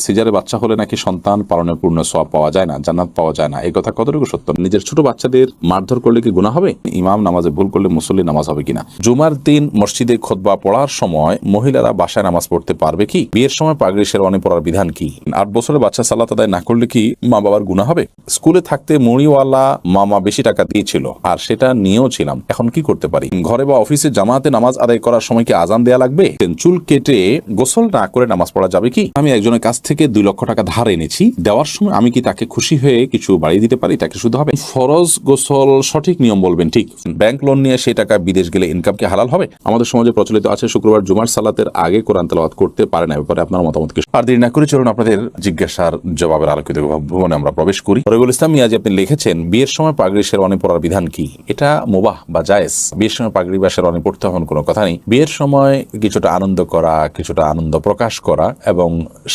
সিজারে বাচ্চা হলে নাকি সন্তান পালনের পূর্ণ সওয়াব পাওয়া যায় না, জান্নাত পাওয়া যায় না, এই কথা কতটুকু সত্য? নিজের ছোট বাচ্চাদের মারধর করলে কি গুনাহ হবে? ইমাম নামাজে ভুল করলে মুসল্লি নামাজ হবে কিনা? জুমার দিন মসজিদে খুতবা পড়ার সময় মহিলারা বাসায় নামাজ পড়তে পারবে কি? বিয়ের সময় পাগড়ি শেরওয়ানি পড়ার বিধান কি? 8 বছরের বাচ্চা সালাত আদায় না করলে কি মা বাবার গুনাহ হবে? স্কুলে থাকতে মুড়িওয়ালা মামা বেশি টাকা দিয়েছিল আর সেটা নিয়েও ছিলাম, এখন কি করতে পারি? ঘরে বা অফিসে জামাতে নামাজ আদায় করার সময় কি আজান দেয়া লাগবে? চুল কেটে গোসল না করে নামাজ পড়া যাবে কি? আমি একজনের কাছ থেকে 2 লক্ষ টাকা ধার এনেছি, দেওয়ার সময় আমি কি তাকে খুশি হয়ে কিছু বাড়িয়ে দিতে পারি? তাকে শুধু হবে? ফরজ গোসল সঠিক নিয়ম বলবেন, ঠিক। ব্যাংক লোন নিয়ে সেই টাকা বিদেশ গেলে ইনকাম কি হালাল হবে? আমাদের সমাজে প্রচলিত আছে শুক্রবার জুমার সালাতের আগে কোরআন তেলাওয়াত করতে পারে না, ব্যাপারে আপনার মতামত কি? আর দেরি না করে চলুন আপনাদের জিজ্ঞাসার জবাবের আলোকিত ভুবনে আমরা প্রবেশ করি। রবিউল ইসলাম মিয়াজি আপনি লিখেছেন, বিয়ের সময় পাগড়ি শেরওয়ানি পরার বিধান কি? এটা মুবাহ বা জায়েজ। বিয়ের সময় পাগড়ি বা শেরওয়ানি পড়তে হন কোনো কথা নেই। বিয়ের সময় কিছুটা আনন্দ করা, কিছুটা আনন্দ প্রকাশ করা এবং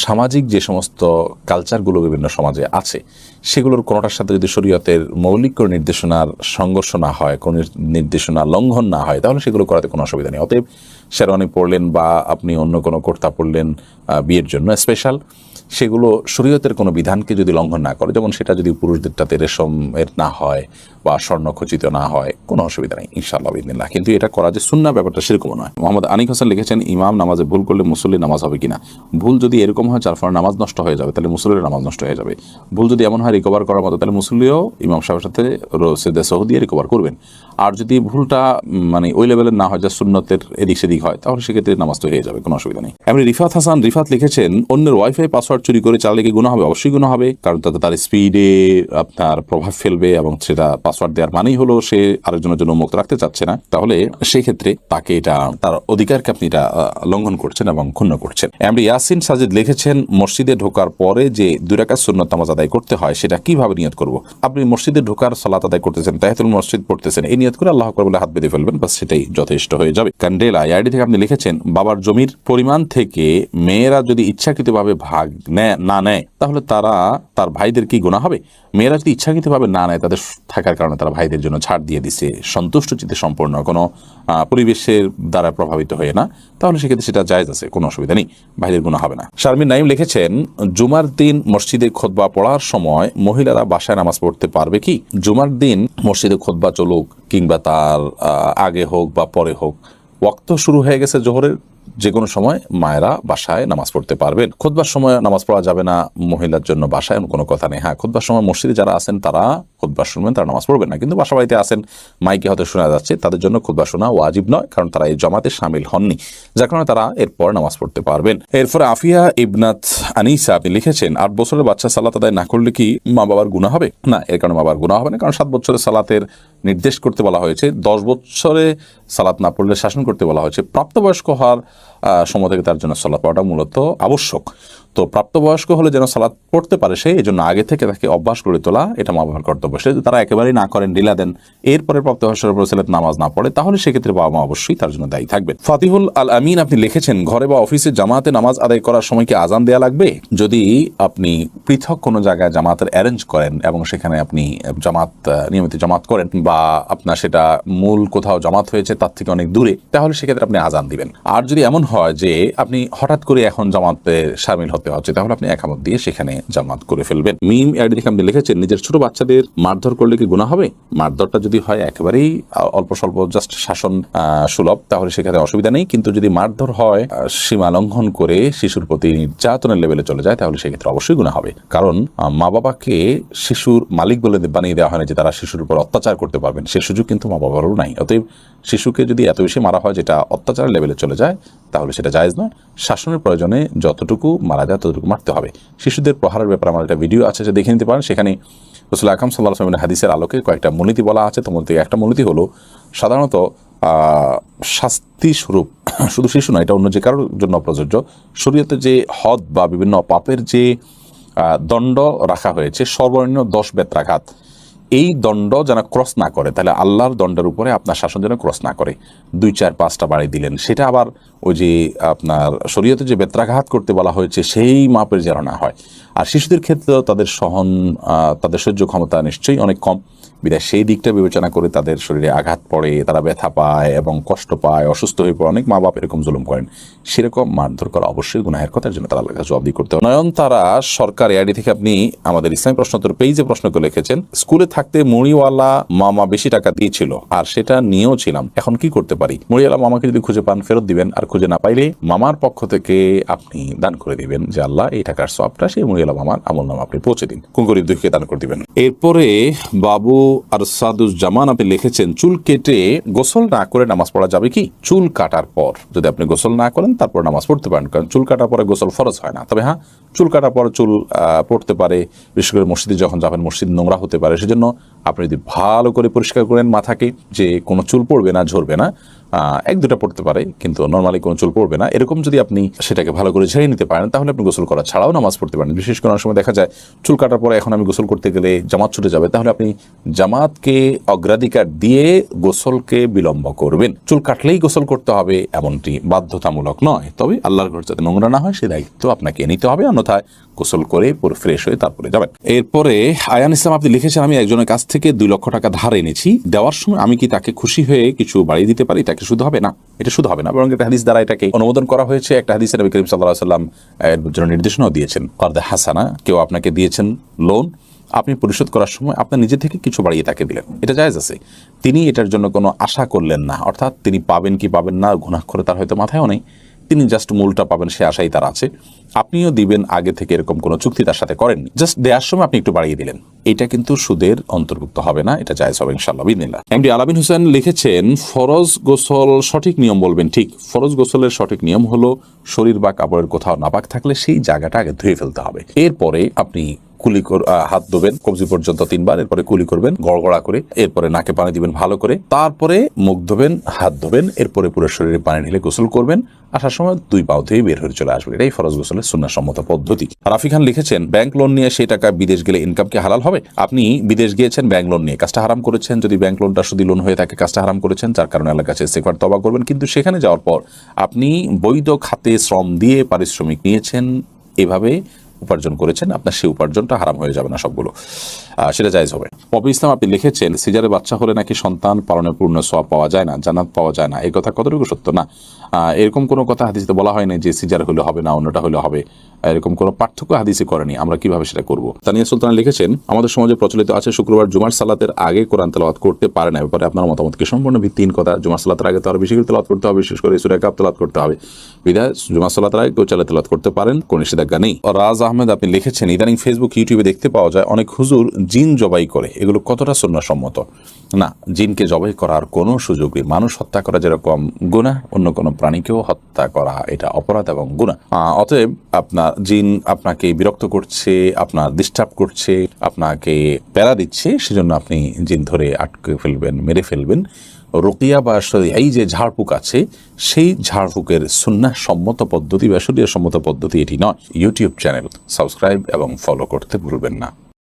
সামাজিক যে সমস্ত কালচারগুলো বিভিন্ন সমাজে আছে সেগুলোর কোনোটার সাথে যদি শরীয়তের মৌলিক কোনো নির্দেশনার সংঘর্ষ না হয়, কোনো নির্দেশনা লঙ্ঘন না হয়, তাহলে সেগুলো করাতে কোনো অসুবিধা নেই। অতএব শেরওয়ানি পড়লেন বা আপনি অন্য কোনো কুর্তা পড়লেন বিয়ের জন্য স্পেশাল, সেগুলো শরীয়তের কোনো বিধানকে যদি লঙ্ঘন না করে, যেমন সেটা যদি পুরুষদেরটাতে রেশমের না হয় বা স্বর্ণখচিত না হয়, কোনো অসুবিধা নেই ইনশাআল্লাহ বিদিনিল্লাহ। কিন্তু এটা করা যে সুন্নাহ, ব্যাপারটা সেরকম নয়। মোহাম্মদ আনিক হোসেন লিখেছেন, ইমাম নামাজে ভুল করলে মুসল্লি নামাজ হবে কিনা? ভুল যদি এরকম হয় যার ফলে নামাজ নষ্ট হয়ে যাবে, তাহলে মুসল্লির নামাজ নষ্ট হয়ে যাবে। ভুল যদি এমন হয় রিকভার করার মতো, তাহলে মুসল্লিও ইমাম সাহেবের সাথে সেদে সহ দিয়ে রিকভার করবেন। আর যদি ভুলটা মানে ওই লেভেলের না হয়, যা সুন্নতের এদিক সেদিক হয়, তাহলে সেক্ষেত্রে নামাজ তো হয়ে যাবে, কোনো অসুবিধা নেই। এমনি রিফাত হাসান রিফাত লিখেছেন, অন্যের ওয়াইফাই পাসওয়ার্ড চুরি করে চালালে কি গুনাহ হবে? অবশ্যই গুনাহ হবে, কারণ তাতে তার স্পিডে আপনার প্রভাব ফেলবে এবং সেটা পাসওয়ার্ড দেওয়ার মানেই হলো সে আরেকজনের জন্য মুক্ত রাখতে চাচ্ছে না, তাহলে সেই ক্ষেত্রে তাকে এটা তার অধিকারকে আপনি এটা লঙ্ঘন করছেন এবং ক্ষুণ্ণ করছেন। এমনি ইয়াসিন সাজিদ লিখেছেন, মসজিদে ঢোকার পরে যে 2 রাকাত সুন্নত নামাজ আদায় করতে হয় সেটা কিভাবে নিয়ত করব? আপনি মসজিদে ঢোকার সালাত আদায় করতেছেন, তাহিয়াতুল মসজিদ পড়তেছেন, এই নিয়ত করে আল্লাহু আকবার বলে হাত বেঁধে ফেলবেন, বাস সেটাই যথেষ্ট হয়ে যাবে। কান্ডেলা আইডি থেকে আপনি লিখেছেন, বাবার জমির পরিমাণ থেকে মেয়েরা যদি ইচ্ছাকৃতভাবে ভাগ না নেয় তাহলে তার ভাইদের কি গুনাহ হবে? মেয়েরা যদি ইচ্ছাকৃতভাবে না নেয়, তাদের থাকার কারণে তারা ভাইদের জন্য ছাড় দিয়ে দিছে, সন্তুষ্ট চিত্তে সম্পূর্ণ কোনো পরিবেশের দ্বারা প্রভাবিত হয়ে না, তাহলে সেক্ষেত্রে সেটা জায়েজ আছে, কোনো অসুবিধা নেই, ভাইদের গুনাহ হবে না। শারমিন নাইম লিখেছেন, জুমার দিন মসজিদে খুতবা পড়ার সময় মহিলারা বাসায় নামাজ পড়তে পারবে কি? জুমার দিন মসজিদে খুতবা চলুক কিংবা তার আগে হোক বা পরে হোক, ওয়াক্ত শুরু হয়ে গেছে জোহরের, যে কোনো সময় মায়েরা বাসায় নামাজ পড়তে পারবেন। খুতবার সময় নামাজ পড়া যাবে না মহিলার জন্য বাসায়, কোনো কথা নেই। হ্যাঁ, খুতবার সময় মসজিদে যারা আছেন তারা খুতবা শুনবেন, তারা নামাজ পড়বেন না, কিন্তু বাসা বাড়িতে আছেন, মাইকে হয়তো শোনা যাচ্ছে, তাদের জন্য খুতবা শোনা ওয়াজিব নয়, কারণ তারা এই জমাতে শামিল হননি, যার কারণে তারা এরপর নামাজ পড়তে পারবেন। এরপরে আফিয়া ইবনাত আনিসা আপনি লিখেছেন, 8 বছরের বাচ্চা সালাত আদায় না করলে কি মা বাবার গুনাহ হবে? না, এর কারণে মা বাবার গুনাহ হবে না, কারণ 7 বছরের সালাতের নির্দেশ করতে বলা হয়েছে, 10 বছরে সালাত না পড়লে শাসন করতে বলা হয়েছে। প্রাপ্তবয়স্ক হওয়ার সময় থেকে তার জন্য সালাত পড়াটা মূলত আবশ্যক। তো প্রাপ্তবয়স্ক হলে যেন সালাত পড়তে পারে সে, এই জন্য আগে থেকে তাকে অভ্যাস করে তোলা, এটা মা বাবার কর্তব্য। সে যদি তারা একেবারেই না করেন, ঢিলা দেন, এরপরে প্রাপ্তবয়স্কের উপর ছেলে নামাজ না পড়ে, তাহলে সেক্ষেত্রে বাবা মা অবশ্যই তার জন্য দায়ী থাকবেন। ফাতিহুল আল আমিন আপনি লিখেছেন, ঘরে বা অফিসে জামাতে নামাজ আদায় করার সময় কি আজান দেয়া লাগবে? যদি আপনি পৃথক কোনো জায়গায় জামাতের অ্যারেঞ্জ করেন এবং সেখানে আপনি নিয়মিত জামাত করেন, বা আপনার সেটা মূল কোথাও জামাত হয়েছে তার থেকে অনেক দূরে, তাহলে সেক্ষেত্রে আপনি আজান দিবেন। আর যদি এমন হয় যে আপনি হঠাৎ করে এখন জামাতে শামিল হতে হচ্ছে, তাহলে আপনি একামত দিয়ে সেখানে জামাত করে ফেলবেন। মিম আইডি থেকে আপনি লিখেছেন, নিজের ছোট বাচ্চাদের মারধর করলে কি গুনাহ হবে? মারধরটা যদি হয় একেবারেই অল্প স্বল্প জাস্ট শাসন সুলভ, তাহলে সেখানে অসুবিধা নেই, কিন্তু যদি মারধর হয় সীমা লঙ্ঘন করে শিশুর প্রতি নির্যাতনের লেভেলে চলে যায়, তাহলে সেক্ষেত্রে অবশ্যই গুনাহ হবে। কারণ মা বাবাকে শিশুর মালিক বলে বানিয়ে দেওয়া হয় না যে তারা শিশুর উপর অত্যাচার করতে পারবেন, সে সুযোগ কিন্তু মা বাবারও নাই। অতএব শিশুকে যদি এত বেশি মারা হয় যেটা অত্যাচারের লেভেলে চলে যায়, তাহলে সেটা জায়েজ নয়। শাসনের প্রয়োজনে যতটুকু মারা যায় ততটুকু মারতে হবে। শিশুদের প্রহারের ব্যাপারে আমার একটা ভিডিও আছে, যে দেখে নিতে পারেন। সেখানে রাসূল আকরাম সাল্লাল্লাহু আলাইহি ওয়াসাল্লামের হাদিসের আলোকে কয়েকটা মূলনীতি বলা আছে। তার মধ্যে একটা মূলনীতি হলো, সাধারণত শাস্তি স্বরূপ শুধু শিশু নয়, এটা অন্য যে কারোর জন্য প্রযোজ্য, শরীয়তে যে হদ বা বিভিন্ন পাপের যে দণ্ড রাখা হয়েছে, সর্বনিম্ন 10 বেত্রাঘাত, এই দণ্ড যেন ক্রস না করে, তাহলে আল্লাহর দণ্ডের উপরে আপনার শাসন যেন ক্রস না করে। 2, 4, 5টা বাড়ি দিলেন, সেটা আবার ওই যে আপনার শরীয়তে যে বেত্রাঘাত করতে বলা হয়েছে সেই মাপের যেন না হয়। আর শিশুদের ক্ষেত্রেও তাদের সহ্য ক্ষমতা নিশ্চয়ই অনেক কম, বিধায় সেই দিকটা বিবেচনা করে তাদের শরীরে আঘাত পড়ে, তারা ব্যথা পায় এবং কষ্ট পায়, অসুস্থ হয়ে পড়ে। অনেক মা বাপ এরকম জুলুম করেন, সেরকম মারধর করা অবশ্যই গুনাহের কথার জন্য তারা আল্লাহর কাছে জবাবদিহি করতে হবে। নয়নতারা সরকার এআইডি থেকে আপনি আমাদের ইসলামী প্রশ্নোত্তর পেজে প্রশ্ন করে লিখেছেন, স্কুলে থাকতে মুড়িওয়ালা মামা বেশি টাকা দিয়েছিল আর সেটা নিয়েও ছিলাম, এখন কি করতে পারি? মুড়িওয়ালা মামাকে যদি খুঁজে পান ফেরত দিবেন, আর খুঁজে না পাইলে মামার পক্ষ থেকে আপনি দান করে দিবেন যে আল্লাহ এই টাকার সওয়াবটা সেই মুড়িওয়ালা মামার আমলনামা আপনি পৌঁছে দিন, কোন গরিব দুঃখীকে দান করে দিবেন। এরপরে বাবু আর সাদুজ্জামান আপনি লিখেছেন, চুল কেটে গোসল না করে নামাজ পড়া যাবে কি? চুল কাটার পর যদি আপনি গোসল না করেন তারপর নামাজ পড়তে পারেন, কারণ চুল কাটার পরে গোসল ফরজ হয় না। তবে হ্যাঁ, চুল কাটার পর চুল পড়তে পারে, বিশেষ করে মসজিদে যখন যাবেন মসজিদ নোংরা হতে পারে, সেজন্য আপনি যদি ভালো করে পরিষ্কার করেন মাথাকে, যে কোনো চুল পড়বে না, ঝরবে না, এক দুটা পড়তে পারে কিন্তু নর্মালি কোনো চুল পড়বে না, এরকম যদি আপনি সেটাকে ভালো করে ঝেড়ে নিতে পারেন তাহলে আপনি গোসল করা ছাড়াও নামাজ পড়তে পারেন। বিশেষ করে অনেক সময় দেখা যায় চুল কাটার পরে এখন আমি গোসল করতে গেলে জামাত ছুটে যাবে, তাহলে আপনি জামাতকে অগ্রাধিকার দিয়ে গোসলকে বিলম্ব করবেন। চুল কাটলেই গোসল করতে হবে এমনটি বাধ্যতামূলক নয়, তবে আল্লাহর ঘর যাতে নোংরা না হয় সে দায়িত্ব আপনাকে নিতে হবে, অন্যথায় গোসল করে পুরো ফ্রেশ হয়ে তারপরে যাবেন। এরপরে আয়ান ইসলাম আপনি লিখেছেন, আমি একজনের কাছ থেকে 2 লক্ষ টাকা ধার এনেছি, দেওয়ার সময় আমি কি তাকে খুশি হয়ে কিছু বাড়িয়ে দিতে পারি? এটা কি শুধু হবে না? এটা শুধু হবে না, বরং একটা হাদিস দ্বারা এটাকে অনুমোদন করা হয়েছে। একটা হাদিসে নবী করিম সাল্লাল্লাহু আলাইহি ওয়াসাল্লাম এর জন্য নির্দেশনাও দিয়েছেন, কারদে হাসানা, কেউ আপনাকে দিয়েছেন লোন, আপনি পরিশোধ করার সময় আপনার নিজে থেকে কিছু বাড়িয়ে তাকে দিলেন, এটা জায়েজ আছে। তিনি এটার জন্য কোনো আশা করলেন না, অর্থাৎ তিনি পাবেন কি পাবেন না গুনাহ করে তার হয়তো মাথায়ও নেই, তিনি জাস্ট মূলটা পাবেন সে আশাই তার আছে। আপনিও দিবেন আগে থেকে এরকম কোনো চুক্তি তার সাথে করেননি, জাস্ট দেওয়ার সময় আপনি একটু বাড়িয়ে দিলেন, এটা কিন্তু সুদের অন্তর্ভুক্ত হবে না, এটা জায়েজ হবে ইনশাআল্লাহ বিদিনিল্লাহ। এমডি আলামিন হোসেন লিখেছেন, ফরজ গোসল সঠিক নিয়ম বলবেন। ঠিক, ফরজ গোসলের সঠিক নিয়ম হলো শরীর বা কাপড়ের কোথাও নাপাক থাকলে সেই জায়গাটা আগে ধুয়ে ফেলতে হবে, এরপরে আপনি কুলি হাত ধোবেন কবজি পর্যন্ত 3 বার, এরপরে কুলি করবেন গড়গড়া করে, এরপরে নাকে পানি দিবেন ভালো করে, তারপরে মুখ ধোবেন, হাত ধোবেন, এরপরে পুরো শরীরে পানি ঢেলে গোসল করবেন, আসার সময় 2 পাও ধুয়ে বের হয়ে চলে আসবেন। এটাই ফরজ গোসলের সুন্নাহসম্মত পদ্ধতি। রাফি খান লিখেছেন, ব্যাংক লোন নিয়ে সেই টাকা বিদেশ গেলে ইনকাম কি হালাল হবে? আপনি বিদেশ গিয়েছেন ব্যাংক লোন নিয়ে, কাজটা হারাম করেছেন। যদি ব্যাংক লোনটা সুদি লোন হয়ে থাকে কাজটা হারাম করেছেন, যার কারণে আল্লাহর কাছে ইস্তিগফার তওবা করবেন। কিন্তু সেখানে যাওয়ার পর আপনি বৈধ খাতে শ্রম দিয়ে পারিশ্রমিক নিয়েছেন, এভাবে উপার্জন করেছেন, আপনার সেই উপার্জনটা হারাম হয়ে যাবে না সবগুলো, সেটা জায়েজ হবে। পপি ইসলাম আপনি লিখেছেন, সিজারে বাচ্চা হলে নাকি সন্তান পালনের পূর্ণ সওয়াব পাওয়া যায় না, জান্নাত পাওয়া যায় না, এই কথা কতটুকু সত্য? না, এরকম কোনো কথা হাদিসে বলা হয় না যে সিজার হলে হবে না অন্যটা হলে হবে, এরকম কোনো পার্থক্য হাদিসে করেনি, আমরা কিভাবে সেটা করব। তানিয়া সুলতান লিখেছেন, আমাদের সমাজে প্রচলিত আছে শুক্রবার জুমার সালাতের আগে কোরআন তেলাওয়াত করতে পারে না, ব্যাপারে আপনার মতামত কি? সম্পূর্ণ ভিত্তিহীন কথা। জুমার সালাতের আগে তো আরো বেশি করে তেলাওয়াত করতে হবে, বিশেষ করে সূরা কাফ তেলাওয়াত করতে হবে, বিধায় জুমার সালাতের আগে কেউ চাইলে তেলাওয়াত করতে পারেন, কোনো নিষেধাজ্ঞা নেই। রাজ আহমেদ আপনি লিখেছেন, ইদানিং ফেসবুক ইউটিউবে দেখতে পাওয়া যায় অনেক হুজুর জিন জবাই করে, এগুলো কতটা সুন্নাহসম্মত? না, জিনকে জবাই করার কোনো সুযোগ নেই। মানুষ হত্যা করা যেরকম গুনাহ, অন্য কোনো প্রাণীকেও হত্যা করা এটা অপরাধ এবং গুনাহ। অতএব আপনার জিন আপনাকে বিরক্ত করছে, আপনার ডিস্টার্ব করছে, আপনাকে প্যারা দিচ্ছে, সেজন্য আপনি জিন ধরে আটকে ফেলবেন, মেরে ফেলবেন। রুকিয়া বা এই যে ঝাড়ফুঁক আছে, সেই ঝাড়ফুঁকের সুন্নাহসম্মত পদ্ধতি বা শরীয়ত সম্মত পদ্ধতি এটি নয়। ইউটিউব চ্যানেল সাবস্ক্রাইব এবং ফলো করতে ভুলবেন না।